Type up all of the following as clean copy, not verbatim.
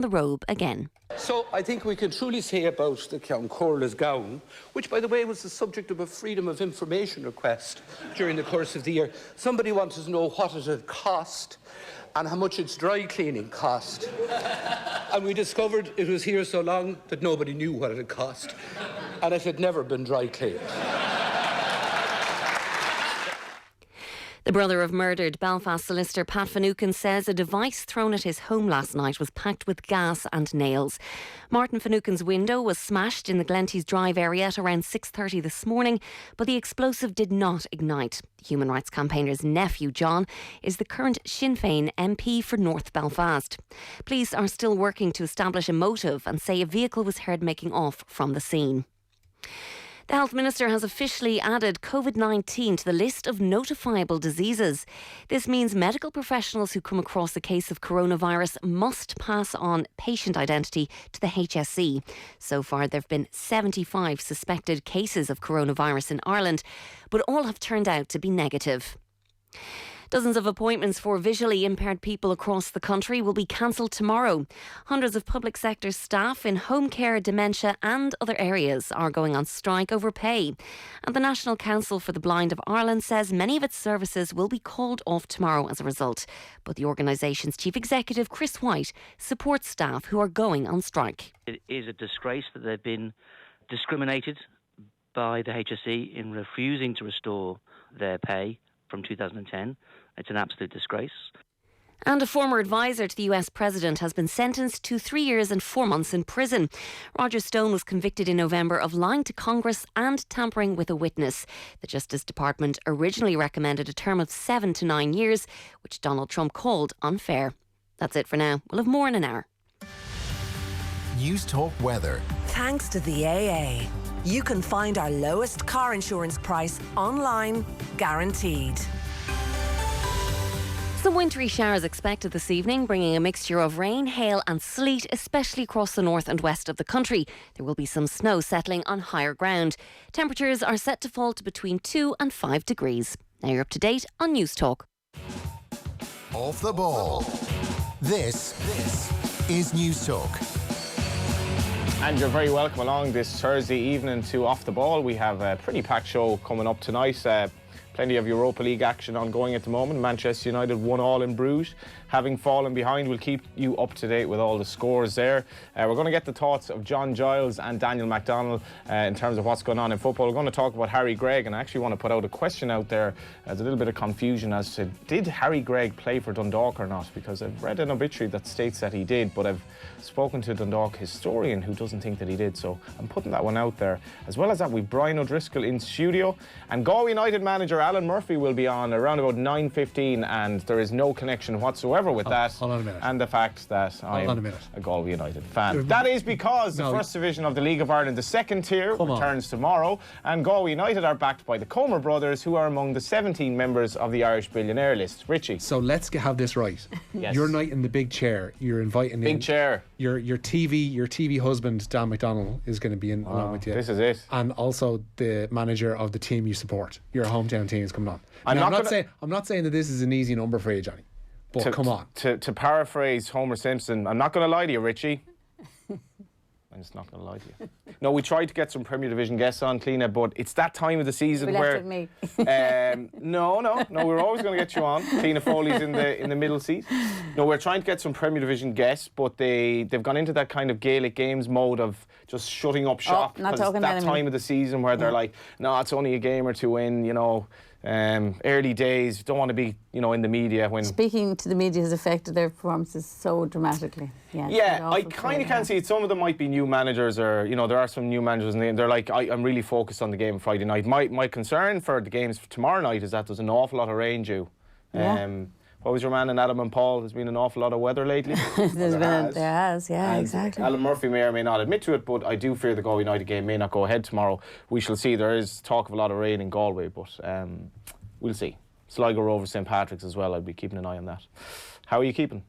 the robe again. So I think we can truly say about the Corla's gown, which by the way was the subject of a freedom of information request during the course of the year. Somebody wanted to know what it had cost and how much its dry cleaning cost. And we discovered it was here so long that nobody knew what it had cost, and it had never been dry cleaned. The brother of murdered Belfast solicitor Pat Finucane says a device thrown at his home last night was packed with gas and nails. Martin Finucane's window was smashed in the Glenties Drive area at around 6:30 this morning, but the explosive did not ignite. Human rights campaigner's nephew, John, is the current Sinn Féin MP for North Belfast. Police are still working to establish a motive and say a vehicle was heard making off from the scene. The Health Minister has officially added COVID-19 to the list of notifiable diseases. This means medical professionals who come across a case of coronavirus must pass on patient identity to the HSE. So far, there have been 75 suspected cases of coronavirus in Ireland, but all have turned out to be negative. Dozens of appointments for visually impaired people across the country will be cancelled tomorrow. Hundreds of public sector staff in home care, dementia and other areas are going on strike over pay. And the National Council for the Blind of Ireland says many of its services will be called off tomorrow as a result. But the organisation's chief executive, Chris White, supports staff who are going on strike. It is a disgrace that they've been discriminated by the HSE in refusing to restore their pay from 2010. It's an absolute disgrace. And a former advisor to the US President has been sentenced to 3 years and 4 months in prison. Roger Stone was convicted in November of lying to Congress and tampering with a witness. The Justice Department originally recommended a term of 7 to 9 years, which Donald Trump called unfair. That's it for now. We'll have more in an hour. News Talk Weather. Thanks to the AA. You can find our lowest car insurance price online, guaranteed. Some wintry showers expected this evening, bringing a mixture of rain, hail and sleet, especially across the north and west of the country. There will be some snow settling on higher ground. Temperatures are set to fall to between 2 and 5 degrees. Now you're up to date on News Talk. Off the ball. This is News Talk. And you're very welcome along this Thursday evening to Off the Ball. We have a pretty packed show coming up tonight. Plenty of Europa League action ongoing at the moment. Manchester United 1-1 in Brugge. Having fallen behind, we'll keep you up to date with all the scores there. We're going to get the thoughts of John Giles and Daniel McDonnell in terms of what's going on in football. We're going to talk about Harry Gregg, and I actually want to put out a question out there. There's a little bit of confusion as to, did Harry Gregg play for Dundalk or not? Because I've read an obituary that states that he did, but I've spoken to a Dundalk historian who doesn't think that he did, so I'm putting that one out there. As well as that, we've Brian O'Driscoll in studio, and Galway United manager Alan Murphy will be on around about 9:15, and there is no connection whatsoever with that. Hold on a minute. And the fact that I'm a Galway United fan. That is because the first division of the League of Ireland, the second tier, returns tomorrow, and Galway United are backed by the Comer brothers, who are among the 17 members of the Irish billionaire list. Richie. So let's have this right. Yes. Your night in the big chair, you're inviting big chair. Your TV husband, Dan McDonnell, is going to be in along with you. This is it. And also the manager of the team you support. Your hometown team is coming on. I'm not saying that this is an easy number for you, Johnny. But come on. To paraphrase Homer Simpson, I'm not going to lie to you, Richie. I'm just not going to lie to you. No, we tried to get some Premier Division guests on, Cliona, but it's that time of the season where... me. No, we're always going to get you on. Cliona Foley's in the middle seat. No, we're trying to get some Premier Division guests, but they've gone into that kind of Gaelic games mode of just shutting up shop. Not talking that time of the season where they're like, no, it's only a game or two in, you know. Early days, don't want to be, in the media when... Speaking to the media has affected their performances so dramatically. Yeah, I kind of can see it. Some of them might be new managers, or, there are some new managers and they're like, I'm really focused on the game Friday night. My concern for the games tomorrow night is that there's an awful lot of rain due. What was your man in Adam and Paul? There's been an awful lot of weather lately. There has, exactly. Alan Murphy may or may not admit to it, but I do fear the Galway United game may not go ahead tomorrow. We shall see. There is talk of a lot of rain in Galway, but we'll see. Sligo Rovers, St Patrick's as well. I'll be keeping an eye on that. How are you keeping?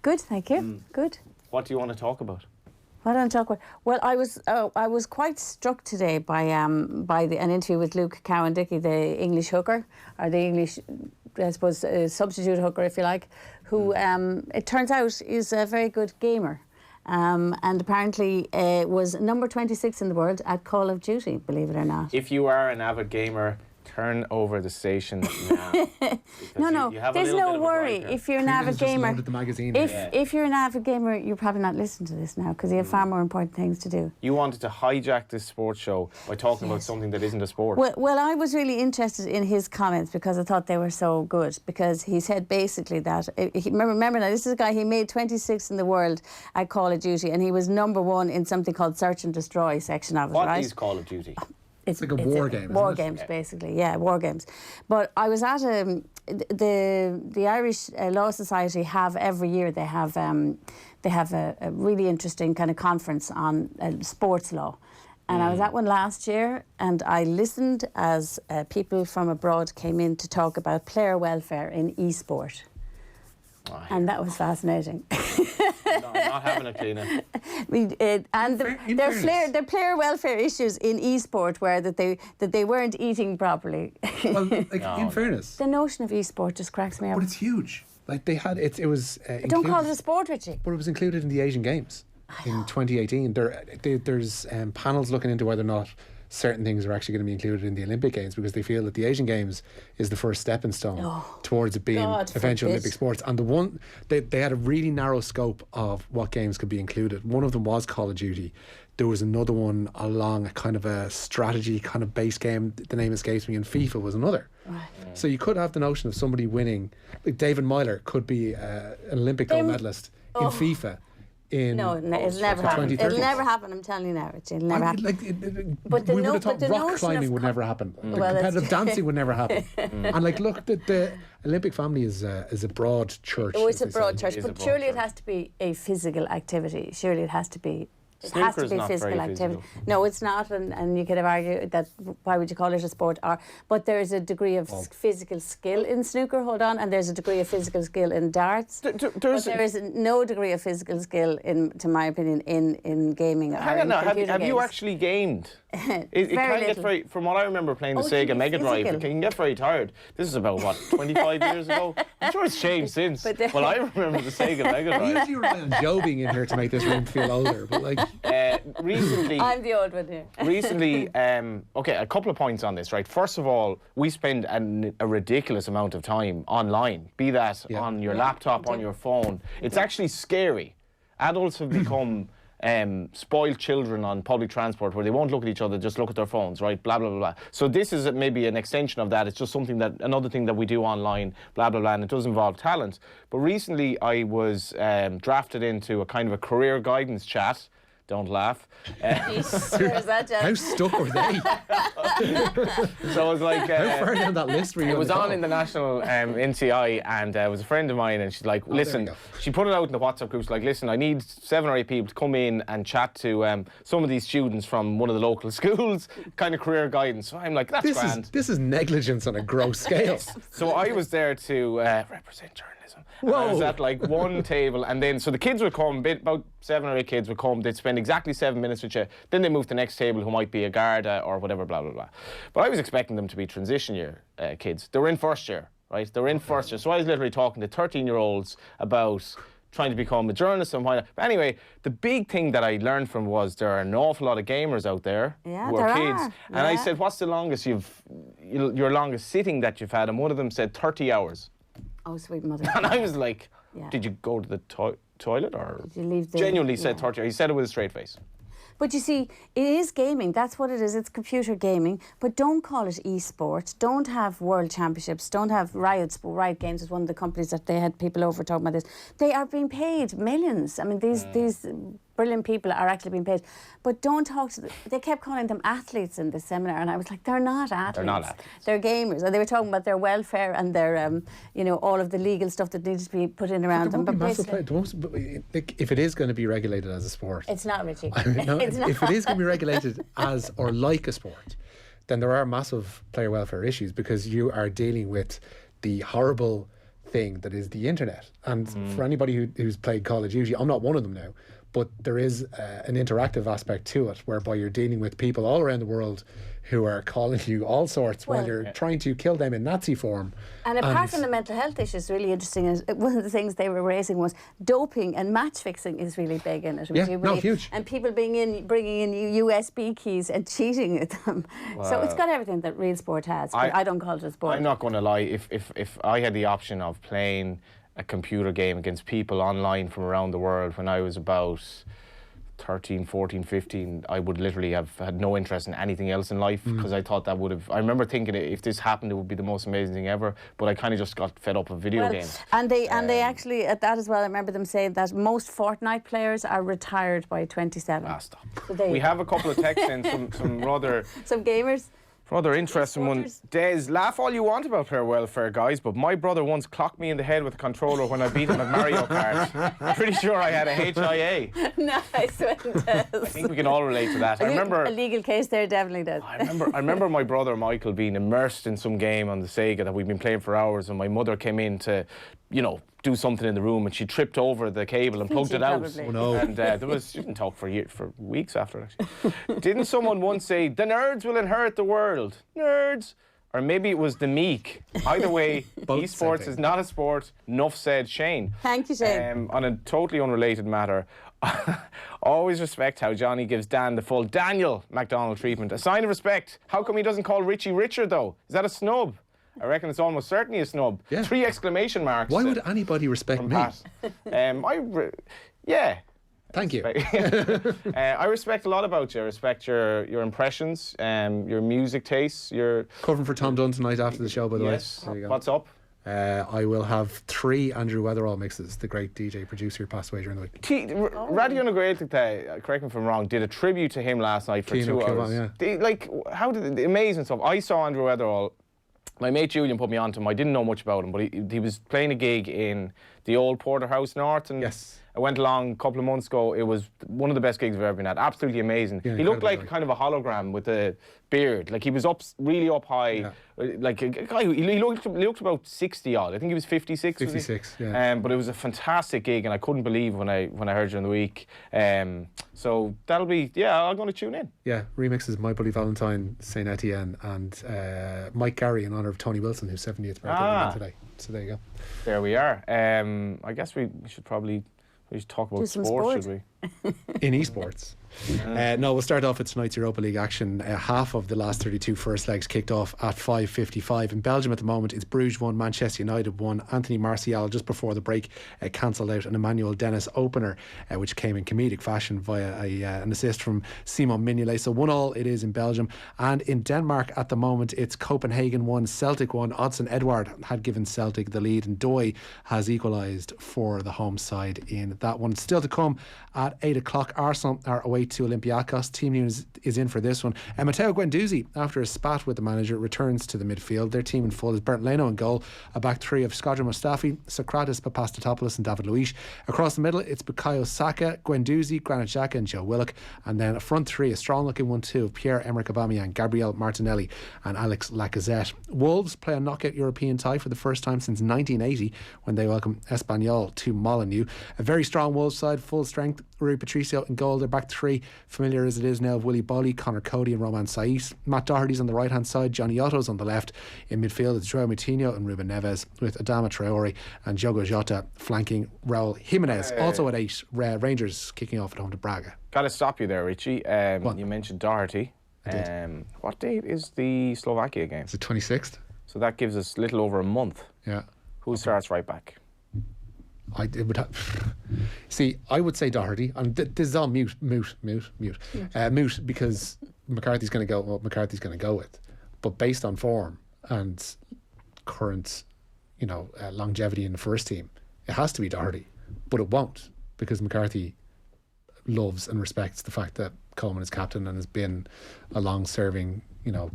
Good, thank you. Good. What do you want to talk about? What do I talk about? Well, I was quite struck today by an interview with Luke Cowan-Dickey, the English hooker, or the English, I suppose, substitute hooker, if you like, who it turns out is a very good gamer. and apparently was number 26 in the world at Call of Duty, believe it or not. If you are an avid gamer, turn over the station now. No, you have a there's little no bit of a worry. break here. If you're an Cliona's avid just gamer, loaded the magazine. if you're an avid gamer, you're probably not listening to this now because you have far more important things to do. You wanted to hijack this sports show by talking about something that isn't a sport. Well, I was really interested in his comments because I thought they were so good. Because he said basically that remember now, this is a guy, he made 26 in the world at Call of Duty, and he was number 1 in something called Search and Destroy section of it. What right? is Call of Duty? It's like a war game, War isn't it? games, basically. Yeah, war games. But I was at the Irish Law Society have every year they have a really interesting kind of conference on sports law. And I was at one last year, and I listened as people from abroad came in to talk about player welfare in eSport. And that was fascinating. No, I'm not having a Cliona. Their player welfare issues in eSport were that they weren't eating properly. Well, in fairness, The notion of eSport just cracks me up. but it's huge. Like they had it was. Don't call it a sport, Richie. But it was included in the Asian Games in 2018. There's panels looking into whether or not certain things are actually going to be included in the Olympic Games because they feel that the Asian Games is the first stepping stone towards it being eventual Olympic sports. And the one they had a really narrow scope of what games could be included. One of them was Call of Duty. There was another one along a kind of a strategy kind of base game. The name escapes me, and FIFA was another. Right. So you could have the notion of somebody winning, like David Myler could be an Olympic gold medalist in FIFA. No, it'll never happen. It'll never happen. I'm telling you now, Richie. It'll never happen. We would have thought rock climbing would never happen. Competitive dancing would never happen. And look, the Olympic family is a broad church. Oh, it's a broad church, but surely it has to be a physical activity. Surely it has to be. It has to be physical activity. No, it's not, and you could have argued that why would you call it a sport? But there is a degree of physical skill in snooker. Hold on, and there's a degree of physical skill in darts. But there is no degree of physical skill, to my opinion, in gaming. Hang on now, have you actually gamed? It can get very, from what I remember playing the Sega Mega Drive, it can get very tired. This is about, 25 years ago? I'm sure it's changed since. Well, I remember the Sega Mega Drive. We usually rely on Joe being in here to make this room feel older, but recently... I'm the old one here. Recently, a couple of points on this, right? First of all, we spend a ridiculous amount of time online, be that on your laptop, on your phone. It's actually scary. Adults have become... spoiled children on public transport where they won't look at each other, just look at their phones, right? Blah, blah, blah, blah. So this is maybe an extension of that. It's just another thing that we do online, blah, blah, blah, and it does involve talent. But recently I was drafted into a kind of a career guidance chat. Don't laugh. How stuck were they? So I was like... how far down that list were you? It was on in the national NCI, and it was a friend of mine, and she's like, listen, she put it out in the WhatsApp groups, like, listen, I need 7 or 8 people to come in and chat to some of these students from one of the local schools, kind of career guidance. So I'm like, that's grand. This is negligence on a gross scale. So I was there to represent journalism. And I was at one table, and then so the kids would come, about 7 or 8 kids would come, they'd spend exactly 7 minutes with you, then they move to the next table who might be a Garda or whatever, blah, blah, blah. But I was expecting them to be transition year kids. They were in first year, right? They were in first year. So I was literally talking to 13-year-olds about trying to become a journalist and why not. But anyway, the big thing that I learned from was there are an awful lot of gamers out there who are kids. And I said, what's the longest your longest sitting that you've had? And one of them said 30 hours. Oh, sweet mother. And I was like, did you go to the toilet or? Did you leave the... Genuinely said 30 hours. He said it with a straight face. But you see, it is gaming. That's what it is. It's computer gaming. But don't call it eSports. Don't have world championships. Don't have Riot Games is one of the companies that they had people over talking about this. They are being paid millions. I mean, these brilliant people are actually being paid. But don't talk to them. They kept calling them athletes in this seminar, and I was like, they're not athletes. They're not athletes. They're gamers. And they were talking about their welfare and their, all of the legal stuff that needs to be put in around them. But if it is going to be regulated as a sport... It's not, Richie. It's not. If it is going to be regulated as or like a sport, then there are massive player welfare issues because you are dealing with the horrible thing that is the internet. And for anybody who's played Call of Duty, I'm not one of them now, but there is an interactive aspect to it, whereby you're dealing with people all around the world who are calling you all sorts while you're trying to kill them in Nazi form. And apart from the mental health issues, really interesting is one of the things they were raising was doping and match fixing is really big in it. Huge. And people bringing in USB keys and cheating at them. So it's got everything that real sport has. But I don't call it a sport. I'm not going to lie. If I had the option of playing a computer game against people online from around the world when I was about 13, 14, 15, I would literally have had no interest in anything else in life, because I thought that would have... I remember thinking if this happened, it would be the most amazing thing ever, but I kind of just got fed up with video games. And they actually, at that as well, I remember them saying that most Fortnite players are retired by 27. Stop. So we have a couple of texts in, some rather... Some gamers. Rather interesting one. Des, laugh all you want about player welfare, guys, but my brother once clocked me in the head with a controller when I beat him at Mario Kart. Pretty sure I had a HIA. Nice one, Des. I think we can all relate to that. I remember a legal case there definitely does. I remember my brother Michael being immersed in some game on the Sega that we'd been playing for hours, and my mother came in to, do something in the room, and she tripped over the cable and plugged it out. Probably. Oh, no. And she didn't talk for weeks after, actually. Didn't someone once say, the nerds will inherit the world? Nerds! Or maybe it was the meek. Either way, eSports is not a sport. Enough said, Shane. Thank you, Shane. On a totally unrelated matter, always respect how Johnny gives Dan the full Daniel McDonald treatment. A sign of respect. How come he doesn't call Richie Richard, though? Is that a snub? I reckon it's almost certainly a snub. Yeah. 3 exclamation marks. Why would anybody respect me? Yeah. Thank you. I respect a lot about you. I respect your impressions, your music tastes, your... Covering for Tom Dunn tonight after the show, by the way. There you go. What's up? I will have 3 Andrew Weatherall mixes, the great DJ producer who passed away during the week. Radio Na Gaeltachta, correct me if I'm wrong, did a tribute to him last night for 2 hours. How did amazing stuff. I saw Andrew Weatherall. My mate Julian put me on to him. I didn't know much about him, but he was playing a gig in the old Porterhouse North, and I went along a couple of months ago. It was one of the best gigs I've ever been at. Absolutely amazing. Yeah, he looked like kind of a hologram with a beard. Like he was really up high. Yeah. Like a guy who he looked about 60 odd. I think he was 56. 56, yeah. But it was a fantastic gig, and I couldn't believe when I heard you in the week. So that'll be I'm going to tune in. Yeah, remixes My Buddy Valentine, Saint Etienne, and Mike Garry in honour of Tony Wilson, whose 70th birthday today. So there you go. There we are. I guess we should probably. We should talk about sport, should we? In eSports. No, we'll start off with tonight's Europa League action. Half of the last 32 first legs kicked off at 5:55. In Belgium at the moment, it's Brugge 1, Manchester United 1. Anthony Martial, just before the break, cancelled out an Emmanuel Dennis opener, which came in comedic fashion via an assist from Simon Mignolet. So 1-1 it is in Belgium. And in Denmark at the moment, it's Copenhagen 1, Celtic 1. Odsonne Edouard had given Celtic the lead, and Doy has equalised for the home side in that one. Still to come at 8 o'clock, Arsenal are away to Olympiacos. Team news is in for this one. Matteo Guendouzi, after a spat with the manager, returns to the midfield. Their team in full is Bernd Leno in goal, a back three of Skodran Mustafi, Socrates Papastatopoulos and David Luiz. Across the middle, it's Bukayo Saka, Guendouzi, Granit Xhaka and Joe Willock. And then a front three, a strong looking one too, of Pierre-Emerick Aubameyang, Gabriel Martinelli and Alex Lacazette. Wolves play a knockout European tie for the first time since 1980 when they welcome Espanyol to Molineux. A very strong Wolves side, full strength. Rui Patricio in goal. Their back three, familiar as it is now, of Willy Bolly, Conor Cody and Roman Saiz. Matt Doherty's on the right hand side, Johnny Otto's on the left. In midfield it's Joao Moutinho and Ruben Neves, with Adama Traore and Diogo Jota flanking Raul Jimenez. Also at 8, Rangers kicking off at home to Brugge. Gotta stop you there, Richie. You mentioned Doherty. What date is the Slovakia game? It's the 26th. So that gives us a little over a month. Yeah. Who starts right back? I would say Doherty, and this is all mute, because McCarthy's going to go what McCarthy's going to go with, but based on form and current, longevity in the first team, it has to be Doherty, but it won't, because McCarthy loves and respects the fact that Coleman is captain and has been a long-serving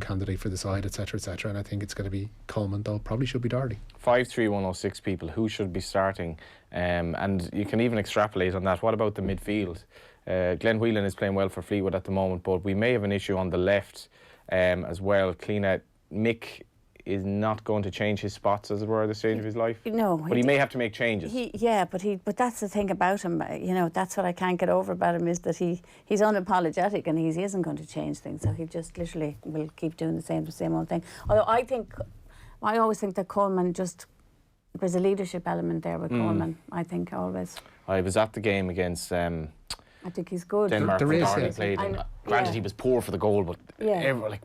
candidate for the side, etc., etc. And I think it's going to be Coleman, though probably should be Doherty. 5-3-1-0-6 people. Who should be starting? And you can even extrapolate on that. What about the midfield? Glenn Whelan is playing well for Fleetwood at the moment, but we may have an issue on the left as well. Cliona, Mick is not going to change his spots, as it were, at this stage of his life. No, but he may have to make changes. But that's the thing about him. That's what I can't get over about him, is that he's unapologetic and he isn't going to change things. So he just literally will keep doing the same old thing. Although I always think that Coleman there's a leadership element there with Coleman. I think always. I was at the game against. I think he's good. Denmark played. Granted, he was poor for the goal, but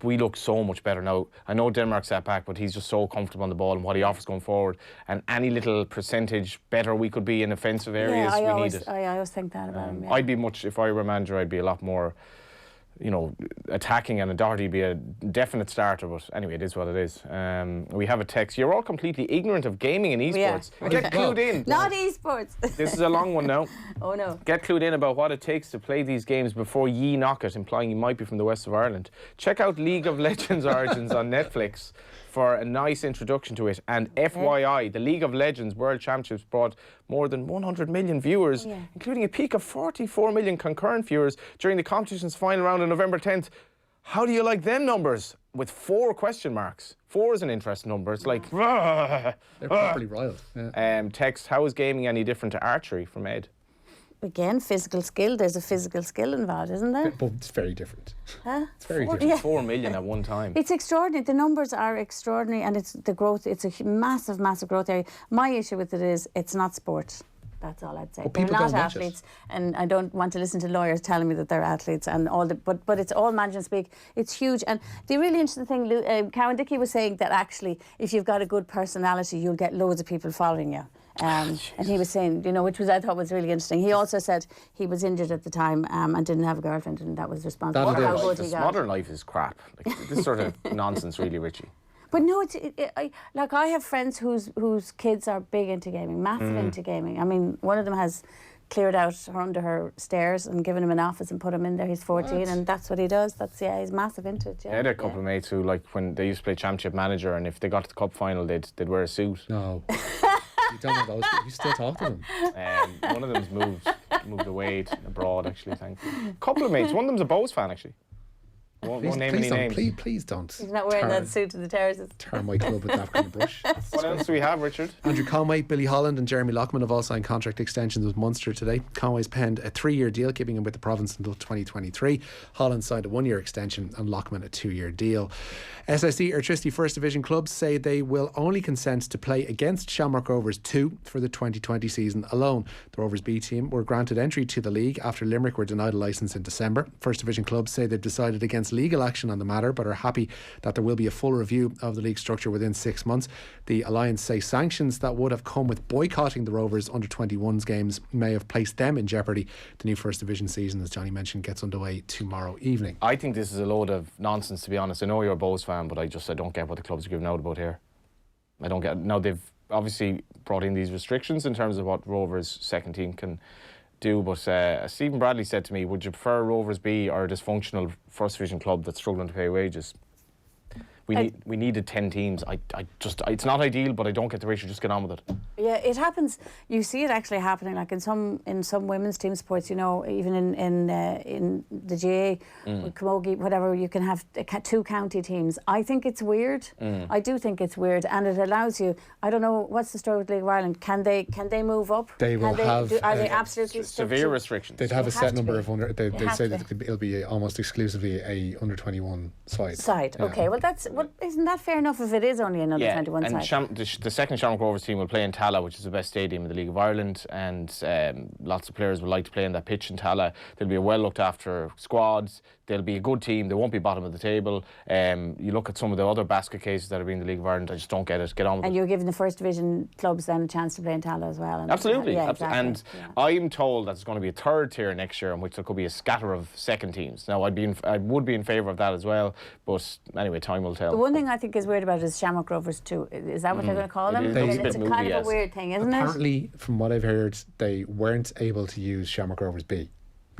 we look so much better now. I know Denmark sat back, but he's just so comfortable on the ball and what he offers going forward. And any little percentage better we could be in offensive areas, we need it. I always think that about him. I'd be if I were a manager, I'd be a lot more, attacking, and Doherty be a definite starter. But anyway, it is what it is. We have a text. You're all completely ignorant of gaming and eSports. Get clued in. Not eSports. This is a long one now. Oh no. Get clued in about what it takes to play these games before ye knock it, implying you might be from the west of Ireland. Check out League of Legends Origins on Netflix for a nice introduction to it. And FYI, the League of Legends World Championships brought more than 100 million viewers, including a peak of 44 million concurrent viewers during the competition's final round on November 10th. How do you like them numbers? With 4 question marks. 4 is an interesting number. It's like... They're properly riled. Yeah. Text, how is gaming any different to archery, from Ed? Again, physical skill. There's a physical skill involved, isn't there? But it's very different. Huh? It's very different. 4 million at one time. It's extraordinary. The numbers are extraordinary, and it's the growth. It's a massive, massive growth area. My issue with it is it's not sport. That's all I'd say. Well, they're people not don't watch athletes, and I don't want to listen to lawyers telling me that they're athletes and all the. But it's all management speak. It's huge, and the really interesting thing, Karen Dickey was saying that actually, if you've got a good personality, you'll get loads of people following you. And he was saying, which I thought was really interesting. He also said he was injured at the time and didn't have a girlfriend, and that was responsible for how good he got. Modern life is crap. This sort of nonsense, really, Richie. But no, I have friends whose kids are big into gaming, massive into gaming. I mean, one of them has cleared out under her stairs and given him an office and put him in there. He's 14 and that's what he does. He's massive into it. Yeah. I had a couple of mates who, when they used to play Championship Manager, and if they got to the cup final, they'd wear a suit. No. You don't know those, but you still talk to them. One of them's moved away abroad, actually, thankfully. A couple of mates. One of them's a Bowes fan, actually. Won't name any names. Please don't. He's not wearing that suit to the terraces. Turn my club with that kind of brush. What else do we have, Richard? Andrew Conway, Billy Holland and Jeremy Loughman have all signed contract extensions with Munster today. Conway's penned a 3-year deal, keeping him with the province until 2023. Holland signed a 1-year extension and Loughman a 2-year deal. SSE Airtricity First Division clubs say they will only consent to play against Shamrock Rovers 2 for the 2020 season alone. The Rovers B team were granted entry to the league after Limerick were denied a licence in December. First Division clubs say they've decided against legal action on the matter, but are happy that there will be a full review of the league structure within 6 months. The Alliance say sanctions that would have come with boycotting the Rovers under-21s games may have placed them in jeopardy. The new First Division season, as Johnny mentioned, gets underway tomorrow evening. I think this is a load of nonsense, to be honest. I know you're a Bowes fan, but I don't get what the clubs are giving out about here. I don't get. Now, they've obviously brought in these restrictions in terms of what Rovers second team can do, but Stephen Bradley said to me, would you prefer Rovers B or a dysfunctional First Division club that's struggling to pay wages? We needed 10 teams. It's not ideal, but I don't get the ratio. Just get on with it. Yeah, it happens. You see it actually happening, like in some women's team sports. Even in the GA, Camogie, whatever, you can have 2 county teams. I think it's weird. I do think it's weird, and it allows you. I don't know what's the story with League of Ireland. Can they move up? They will have. Are they absolutely severe restrictions? They'd have a set number of under. They say that it'll be almost exclusively a under-21 side. Yeah. Okay, well isn't that fair enough if it is only an under-21 side? The second Shamrock Rovers team will play in Tala, which is the best stadium in the League of Ireland, and lots of players would like to play in that pitch in Tala. There'll be a well looked after squads. They'll be a good team. They won't be bottom of the table. You look at some of the other basket cases that are in the League of Ireland, I just don't get it. Get on with it. And you're giving the First Division clubs then a chance to play in Tala as well. Absolutely. Exactly. And I'm told that there's going to be a third tier next year in which there could be a scatter of second teams. Now, I would be in favour of that as well, but anyway, time will tell. The one thing I think is weird about it is Shamrock Rovers 2. Is that what they're going to call them? It's a kind of a weird thing, isn't it? Apparently, from what I've heard, they weren't able to use Shamrock Rovers B.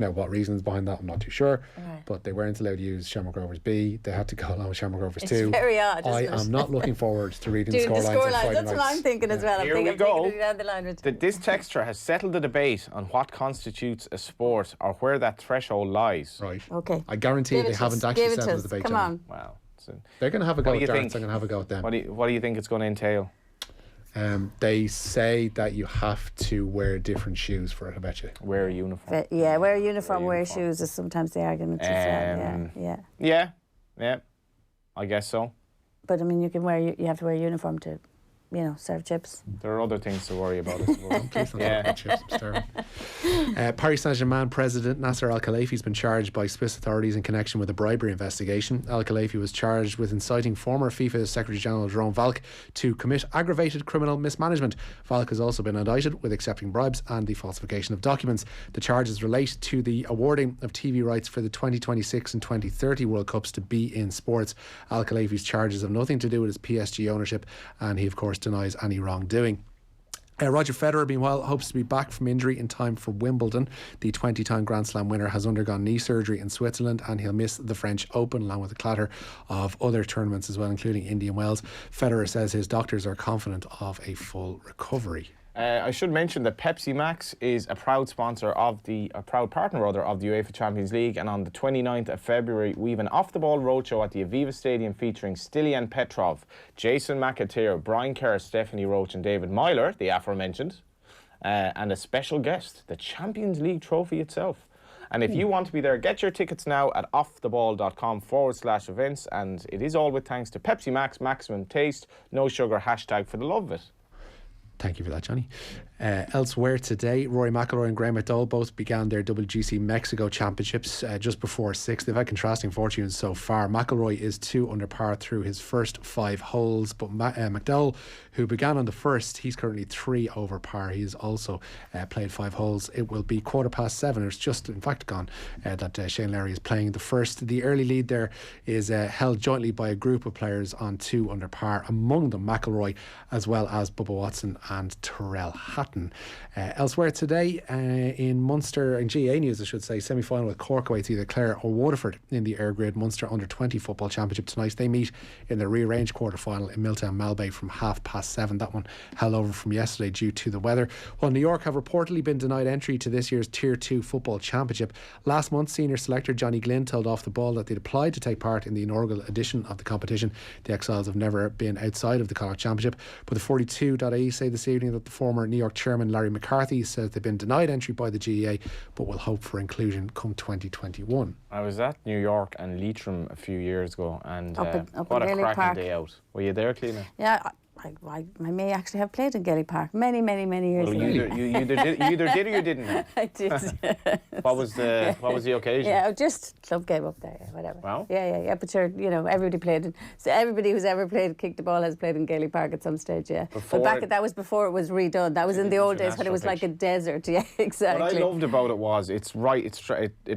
Now, what reasons behind that, I'm not too sure. Right. But they weren't allowed to use Shamrock Rovers B. They had to go along with Shamrock Rovers 2. It's very odd, isn't it? I am not looking forward to reading the scorelines. That's what I'm thinking as well. Here we go. Down the line with this texture has settled the debate on what constitutes a sport or where that threshold lies. Right. Okay. I guarantee they haven't actually settled the debate. Come on. Wow. They're going to have a go What do at you darts. think? I'm going to have a go at them. What do you think it's going to entail? They say that you have to wear different shoes for it, I bet you. Wear a uniform. Wear a uniform, wear shoes is sometimes the argument as well. Yeah, I guess so. But I mean, you have to wear a uniform to, serve chips. There are other things to worry about, I suppose. Please don't talk about chips, I'm starving. Paris Saint-Germain president Nasser Al-Khelaifi has been charged by Swiss authorities in connection with a bribery investigation. Al-Khelaifi was charged with inciting former FIFA Secretary General Jerome Valk to commit aggravated criminal mismanagement. Valk has also been indicted with accepting bribes and the falsification of documents. The charges relate to the awarding of TV rights for the 2026 and 2030 World Cups to beIN Sports. Al-Khelaifi's charges have nothing to do with his PSG ownership, and he of course denies any wrongdoing. Roger Federer, meanwhile, hopes to be back from injury in time for Wimbledon. The 20-time Grand Slam winner has undergone knee surgery in Switzerland, and he'll miss the French Open along with a clatter of other tournaments as well, including Indian Wells. Federer says his doctors are confident of a full recovery. I should mention that Pepsi Max is a proud partner of the UEFA Champions League, and on the 29th of February we have an off-the-ball roadshow at the Aviva Stadium featuring Stilian Petrov, Jason McAteer, Brian Kerr, Stephanie Roach and David Myler, the aforementioned, and a special guest, the Champions League trophy itself. And if you want to be there, get your tickets now at offtheball.com/events, and it is all with thanks to Pepsi Max, maximum taste, no sugar, # for the love of it. Thank you for that, Johnny. Elsewhere today, Rory McIlroy and Graham McDowell both began their WGC Mexico Championships just before 6. They've had contrasting fortunes so far. McIlroy is 2 under par through his first 5 holes, but McDowell, who began on the first, he's currently 3 over par. He's also played 5 holes. It will be 7:15. It's just, in fact, gone that Shane Lowry is playing the first. The early lead there is held jointly by a group of players on 2 under par, among them McIlroy, as well as Bubba Watson and Tyrrell Hatton. Elsewhere today, in Munster, in GA news I should say, semi-final with Cork awaits either Clare or Waterford in the Air Grid Munster Under-20 Football Championship tonight. They meet in the rearranged quarter-final in Milltown Malbay from 7:30. That one held over from yesterday due to the weather. Well, New York have reportedly been denied entry to this year's Tier 2 Football Championship. Last month, senior selector Johnny Glynn told Off the Ball that they'd applied to take part in the inaugural edition of the competition. The Exiles have never been outside of the Connacht Championship, but the 42.ie say this evening that the former New York chairman Larry McCarthy says they've been denied entry by the GEA, but will hope for inclusion come 2021. I was at New York and Leitrim a few years ago, and what a Gaelic cracking Park. day out. Were you there, Cliona? Yeah, I may actually have played in Gaelic Park many years ago. You either did or you didn't. I did. What was the occasion? Yeah, just club game up there, whatever. Wow. Yeah. But sure, everybody played it. So everybody who's ever played kick the ball has played in Gaelic Park at some stage. Yeah. But that was before it was redone. That was in the old days when it was like a desert. Yeah, exactly. What I loved about it was it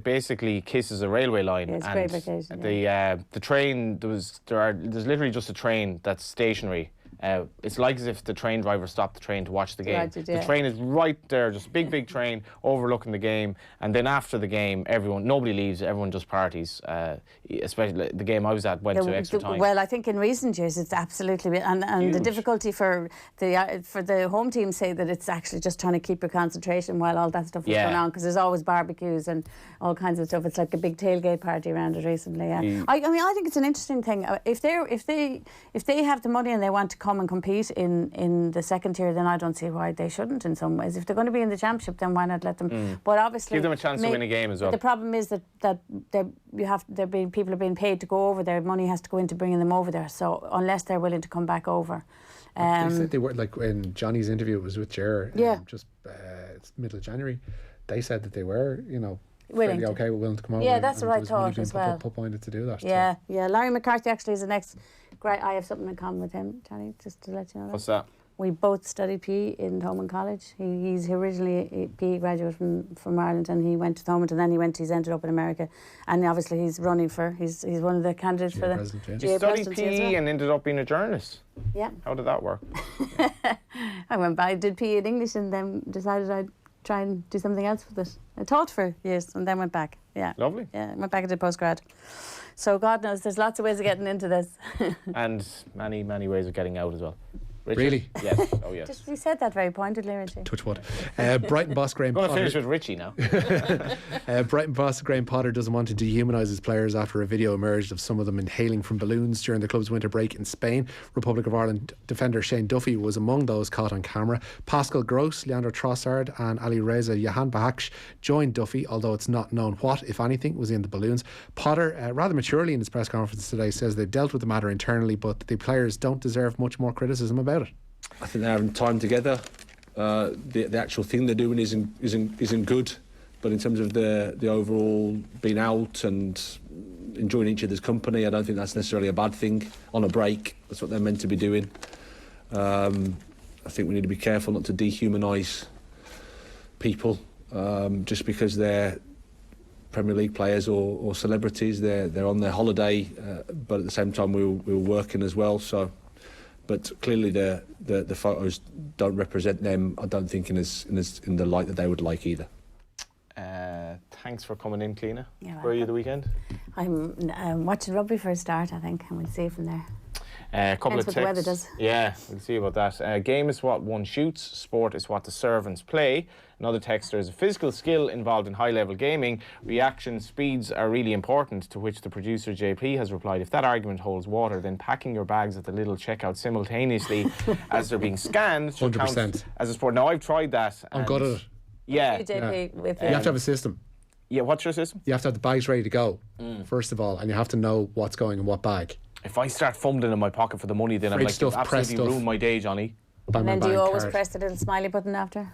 basically kisses a railway line. Yeah, it's a great vacation. The train there's literally just a train that's stationary. It's like as if the train driver stopped the train to watch the game. Right, yeah. The train is right there, just a big train overlooking the game. And then after the game, nobody leaves, everyone just parties. Especially the game I was at went to extra time. Well, I think in recent years it's absolutely and the difficulty for the home team say that it's actually just trying to keep your concentration while all that stuff is going on, because there's always barbecues and all kinds of stuff. It's like a big tailgate party around it recently. Yeah. I mean, I think it's an interesting thing. If they have the money and they want to come and compete in the second tier, then I don't see why they shouldn't in some ways. If they're going to be in the championship, then why not let them? But obviously give them a chance to win a game as well. The problem is that people are being paid to go over there. Money has to go into bringing them over there. So unless they're willing to come back over. They said they were, like in Johnny's interview, it was with Ger, it's middle of January. They said that they were, willing to come over. Yeah, that's what I thought as well. Pointed to do that. Yeah. Larry McCarthy actually is the next great. I have something in common with him, Johnny, just to let you know. What's that? We both studied PE in Thomond College. He's originally a PE graduate from Ireland, and he went to Thomond, and then he's ended up in America, and obviously he's running for he's one of the candidates for the You studied PE and ended up being a journalist. Yeah. How did that work? I did PE in English and then decided I'd try and do something else with it. I taught for years and then went back. Yeah. Lovely. Yeah, went back and did postgrad. So God knows there's lots of ways of getting into this. And many ways of getting out as well. Richard? Really? Yes. Oh, yes. Just, you said that very pointedly, Richie. Touch wood. Brighton boss Graham I'm going to Potter. finish with Richie now. Brighton boss Graham Potter doesn't want to dehumanise his players after a video emerged of some of them inhaling from balloons during the club's winter break in Spain. Republic of Ireland defender Shane Duffy was among those caught on camera. Pascal Gross, Leandro Trossard and Ali Reza Jahan Bahaksh joined Duffy, although it's not known what, if anything, was in the balloons. Potter, rather maturely in his press conference today, says they've dealt with the matter internally, but the players don't deserve much more criticism about it. I think they're having time together. The actual thing they're doing isn't good, but in terms of the overall being out and enjoying each other's company, I don't think that's necessarily a bad thing on a break. That's what they're meant to be doing. I think we need to be careful not to dehumanise people just because they're Premier League players or celebrities. They're on their holiday, but at the same time we were working as well. So. But clearly the photos don't represent them, I don't think, in the light that they would like either. Thanks for coming in, Cliona. Where are you the weekend? I'm watching rugby for a start, I think, and we'll see from there. A couple Depends of what the weather texts. does. Yeah, we'll see about that. Game is what one shoots, sport is what the servants play. Another text, there's a physical skill involved in high-level gaming. Reaction speeds are really important, to which the producer JP has replied, if that argument holds water, then packing your bags at the little checkout simultaneously as they're being scanned should 100%. count as a sport. Now, I've tried that. I'm good at it. Yeah. JP with You have to have a system. Yeah, what's your system? You have to have the bags ready to go, first of all, and you have to know what's going in what bag. If I start fumbling in my pocket for the money, then I'm Fridge like, stuff, you've press absolutely stuff. ruined my day, Johnny. Bang, And then bang, do you bang, always card. press the little smiley button after?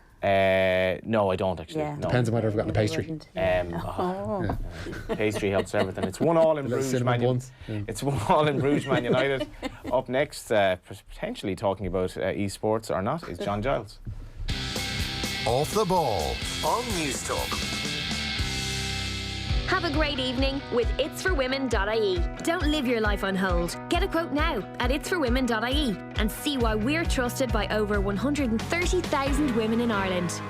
No, I don't actually. Yeah. No. Depends on whether I've got a pastry. Pastry helps everything. It's 1-1 in Little Bruges, cinnamon Man buns. Yeah. It's 1-1 in Bruges, Man United. Up next, potentially talking about eSports or not, is John Giles. Off the ball on News Talk. Have a great evening with itsforwomen.ie. Don't live your life on hold. Get a quote now at itsforwomen.ie and see why we're trusted by over 130,000 women in Ireland.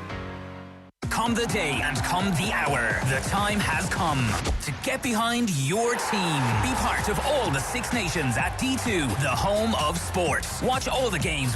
Come the day and come the hour. The time has come to get behind your team. Be part of all the Six Nations at D2, the home of sports. Watch all the games with